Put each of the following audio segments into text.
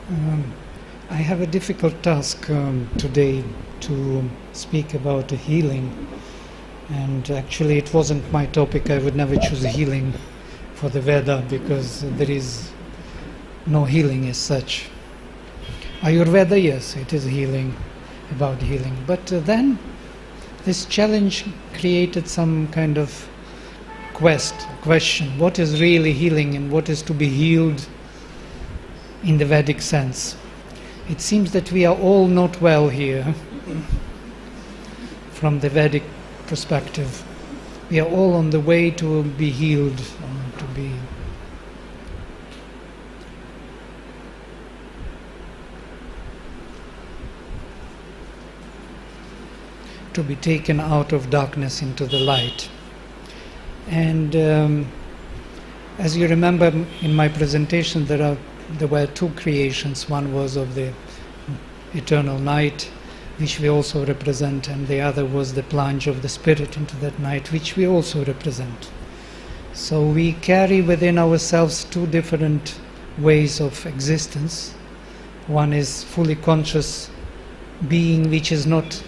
Um, I have a difficult task today to speak about healing, and actually it wasn't my topic. I would never choose healing for the Veda because there is no healing as such. Ayurveda, yes, it is healing, about healing, but then this challenge created some kind of question, what is really healing and what is to be healed in the Vedic sense. It seems that we are all not well here from the Vedic perspective. We are all on the way to be healed, to be taken out of darkness into the light. And as you remember in my presentation, there were two creations. One was of the eternal night, which we also represent, and the other was the plunge of the spirit into that night, which we also represent. So we carry within ourselves two different ways of existence. One is fully conscious being which is not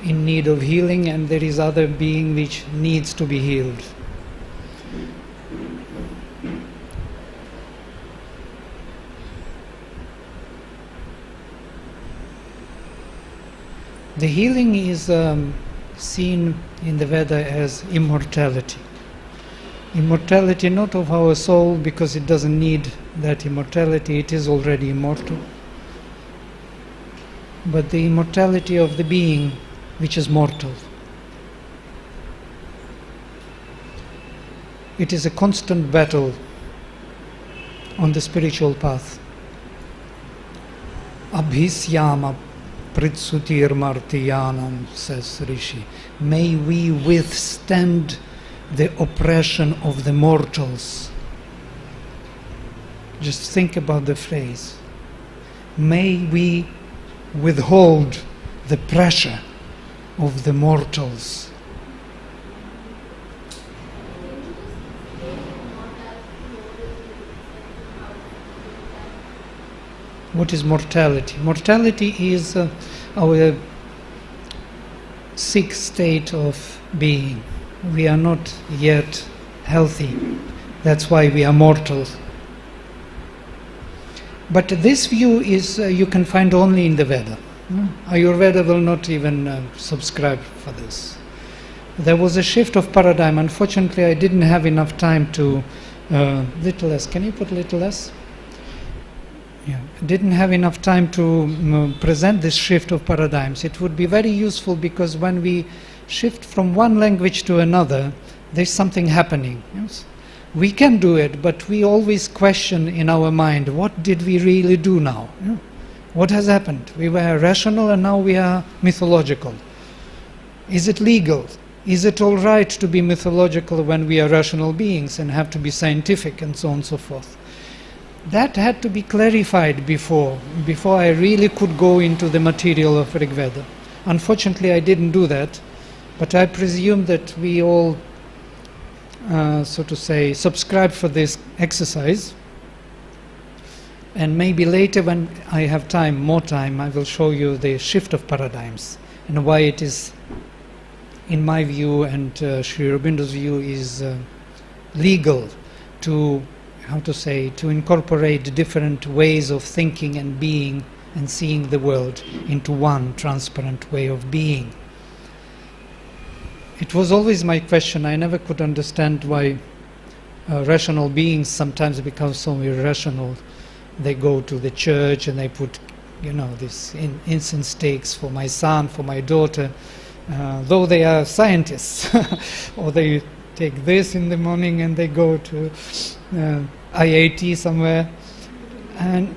in need of healing, and there is other being which needs to be healed. The healing is seen in the Veda as immortality. Immortality not of our soul, because it doesn't need that immortality, it is already immortal, but the immortality of the being which is mortal. It is a constant battle on the spiritual path. Abhisyama pritsutir martiyanam, says Rishi. May we withstand the oppression of the mortals. Just think about the phrase. May we withhold the pressure of the mortals. What is mortality? Mortality is our sick state of being. We are not yet healthy. That's why we are mortal. But this view is you can find only in the Veda. Ayurveda will not even subscribe for this. There was a shift of paradigm. Unfortunately, I didn't have enough time to... little less. Can you put little less? Yeah. Didn't have enough time to present this shift of paradigms. It would be very useful because when we shift from one language to another, there's something happening. Yes? We can do it, but we always question in our mind, what did we really do now? Yeah? What has happened? We were rational and now we are mythological. Is it legal? Is it all right to be mythological when we are rational beings and have to be scientific and so on and so forth? That had to be clarified before I really could go into the material of Rig Veda. Unfortunately, I didn't do that, but I presume that we all, so to say, subscribe for this exercise. And maybe later when I have time, more time, I will show you the shift of paradigms and why it is, in my view and Sri Aurobindo's view, is legal to, to incorporate different ways of thinking and being and seeing the world into one transparent way of being. It was always my question. I never could understand why rational beings sometimes become so irrational. They go to the church and they put, this incense stakes for my son, for my daughter, though they are scientists. Or they take this in the morning and they go to IIT somewhere. And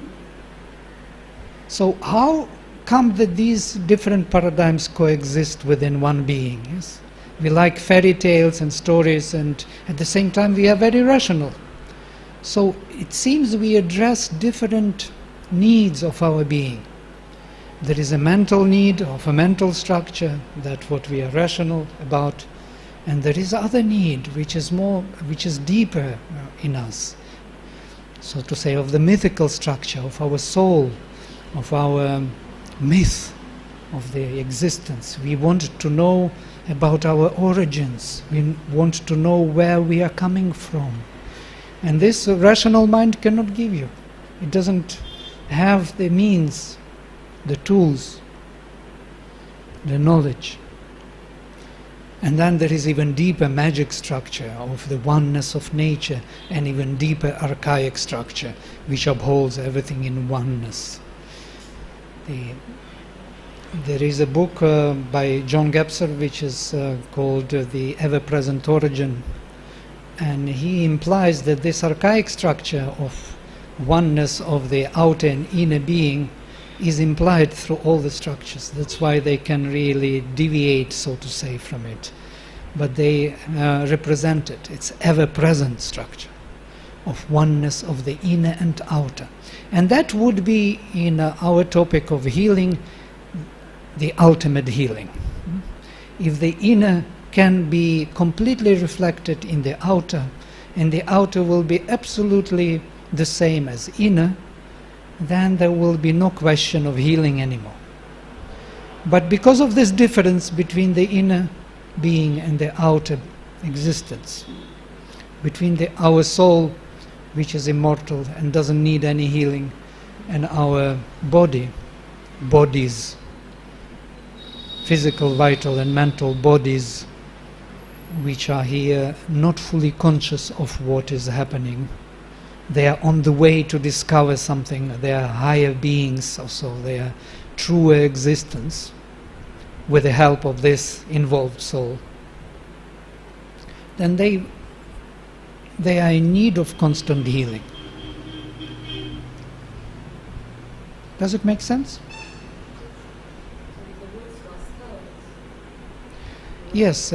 so how come that these different paradigms coexist within one being? Yes? We like fairy tales and stories, and at the same time we are very rational. So it seems we address different needs of our being. There is a mental need of a mental structure, that's what we are rational about, and there is other need which is deeper in us. so to say, of the mythical structure of our soul, of our myth of the existence. We want to know about our origins. We want to know where we are coming from. And this rational mind cannot give you. It doesn't have the means, the tools, the knowledge. And then there is even deeper magic structure of the oneness of nature, and even deeper archaic structure which upholds everything in oneness. There is a book by John Gebser which is called The Ever-Present Origin, and he implies that this archaic structure of oneness of the outer and inner being is implied through all the structures. That's why they can really deviate, so to say, from it. But they represent it. It's ever-present structure of oneness of the inner and outer. And that would be, in our topic of healing, the ultimate healing. If the inner can be completely reflected in the outer, and the outer will be absolutely the same as inner, then there will be no question of healing anymore. But because of this difference between the inner being and the outer existence, between our soul, which is immortal and doesn't need any healing, and our bodies, physical, vital and mental bodies, which are here not fully conscious of what is happening. They are on the way to discover something. They are higher beings also. They are truer existence with the help of this involved soul. Then they are in need of constant healing. Does it make sense? Yes,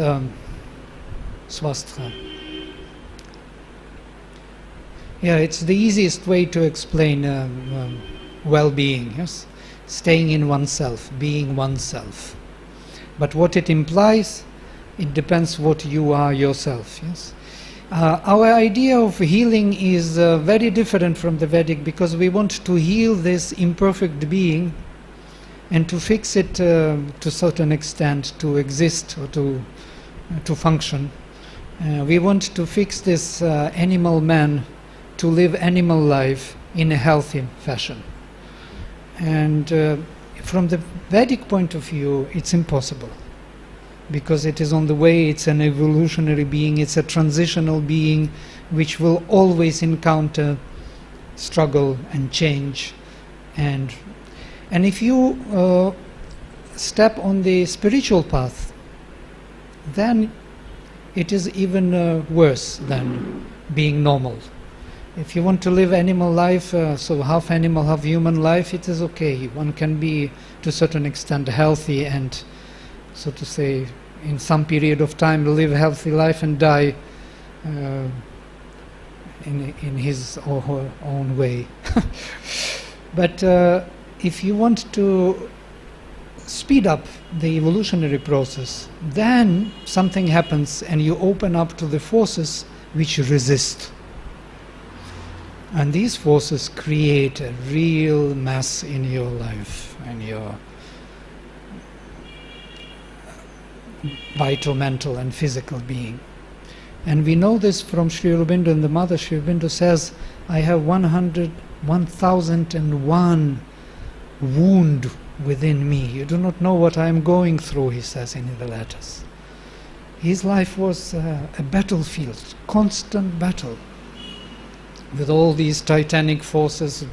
swastika. Yeah, it's the easiest way to explain well-being, yes? Staying in oneself, being oneself. But what it implies, it depends what you are yourself, yes? Our idea of healing is very different from the Vedic, because we want to heal this imperfect being and to fix it to a certain extent, to exist or to function. We want to fix this animal man to live animal life in a healthy fashion. And from the Vedic point of view, it's impossible, because it is on the way. It's an evolutionary being, it's a transitional being which will always encounter struggle and change. And if you step on the spiritual path, then it is even worse than being normal. If you want to live animal life, so half animal, half human life, it is okay. One can be to a certain extent healthy and, so to say, in some period of time live a healthy life and die in his or her own way. But if you want to speed up the evolutionary process, then something happens and you open up to the forces which resist. And these forces create a real mess in your life and your vital, mental and physical being. And we know this from Sri Aurobindo, and the Mother Sri Aurobindo says, I have 1001 wound within me. You do not know what I am going through, he says in the letters. His life was a battlefield, constant battle, with all these titanic forces,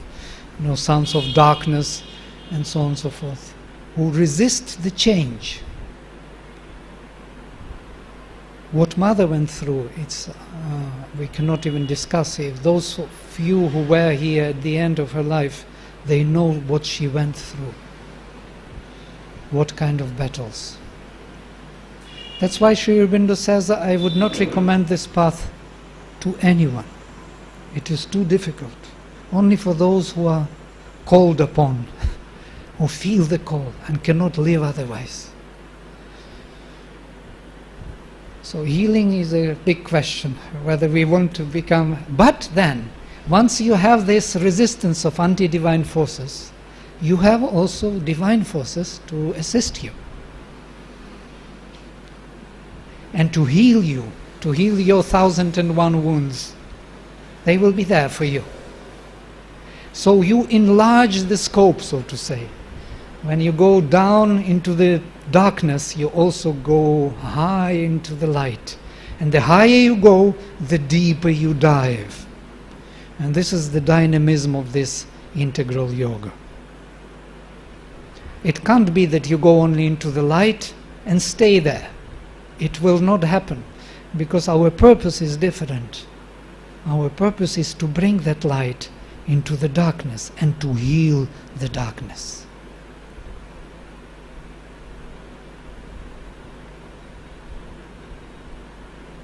sons of darkness, and so on and so forth, who resist the change. What Mother went through, we cannot even discuss it. Those few who were here at the end of her life, they know what she went through, what kind of battles. That's why Sri Aurobindo says, I would not recommend this path to anyone. It is too difficult. Only for those who are called upon, who feel the call and cannot live otherwise. So healing is a big question, whether we want to become... But then, Once you have this resistance of anti-divine forces, you have also divine forces to assist you and to heal you, to heal your 1001 wounds. They will be there for you. So you enlarge the scope, so to say. When you go down into the darkness, you also go high into the light. And the higher you go, the deeper you dive. And this is the dynamism of this integral yoga. It can't be that you go only into the light and stay there. It will not happen, because our purpose is different. Our purpose is to bring that light into the darkness and to heal the darkness.